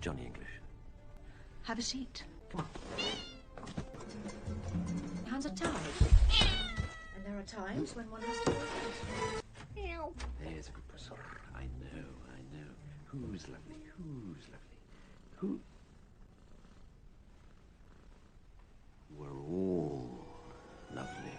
Johnny English. Have a seat. Come on. Your hands are tied. And there are times when one has to hold it. Meow. There's a good person. I know. Who's lovely? Who? We're all lovely.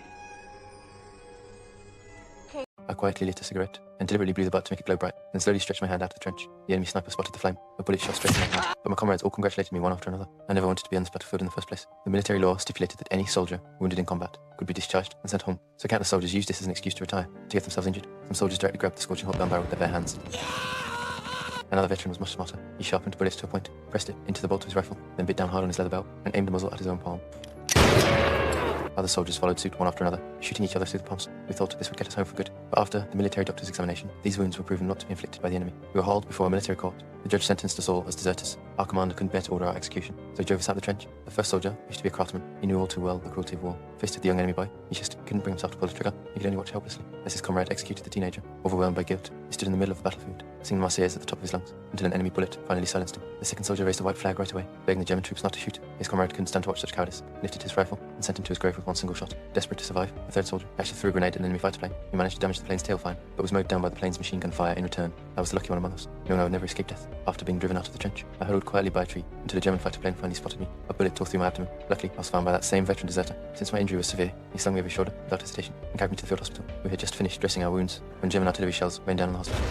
I quietly lit a cigarette and deliberately blew the butt to make it glow bright, then slowly stretched my hand out of the trench. The enemy sniper spotted the flame. A bullet shot straight in my hand, but my comrades all congratulated me one after another. I never wanted to be on this battlefield in the first place. The military law stipulated that any soldier wounded in combat could be discharged and sent home, so countless soldiers used this as an excuse to retire, to get themselves injured. Some soldiers directly grabbed the scorching hot gun barrel with their bare hands. Another veteran was much smarter. He sharpened the bullet to a point, pressed it into the bolt of his rifle, then bit down hard on his leather belt and aimed the muzzle at his own palm. Other soldiers followed suit one after another, shooting each other through the palms. We thought this would get us home for good, but after the military doctor's examination, these wounds were proven not to be inflicted by the enemy. We were hauled before a military court. The judge sentenced us all as deserters. Our commander couldn't bear to order our execution, so he drove us out the trench. The first soldier used to be a craftsman. He knew all too well the cruelty of war. Faced with the young enemy boy, he just couldn't bring himself to pull the trigger. He could only watch helplessly as his comrade executed the teenager. Overwhelmed by guilt, he stood in the middle of the battlefield, singing Marseillaise at the top of his lungs, until an enemy bullet finally silenced him. The second soldier raised a white flag right away, begging the German troops not to shoot. His comrade couldn't stand to watch such cowardice, lifted his rifle, and sent him to his grave with one single shot. Desperate to survive, the third soldier actually threw a grenade at an enemy fighter plane. He managed to damage the plane's tail fine, but was mowed down by the plane's machine gun fire in return. I was the lucky one among us, knowing I would never escape death. After being driven out of the trench, I huddled quietly by a tree until a German fighter plane finally spotted me. A bullet tore through my abdomen. Luckily, I was found by that same veteran deserter. Since my injury was severe, he slung me over his shoulder without hesitation and carried me to the field hospital. We had just finished dressing our wounds when German artillery shells rained down on the hospital.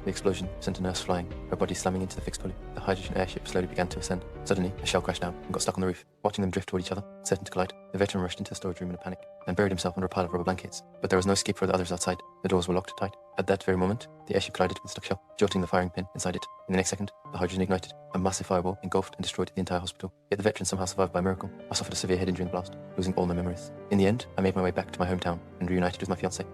The explosion sent a nurse flying, her body slamming into the fixed pulley. The hydrogen airship slowly began to ascend. Suddenly, a shell crashed down and got stuck on the roof. Watching them drift toward each other, certain to collide, the veteran rushed into the storage room in a panic and buried himself under a pile of rubber blankets. But there was no escape for the others outside. The doors were locked tight. At that very moment, the airship collided with the stuck shell, jolting the firing pin inside it. In the next second, the hydrogen ignited. A massive fireball engulfed and destroyed the entire hospital. Yet the veteran somehow survived by miracle. I suffered a severe head injury in the blast, losing all my memories. In the end, I made my way back to my hometown and reunited with my fiancée.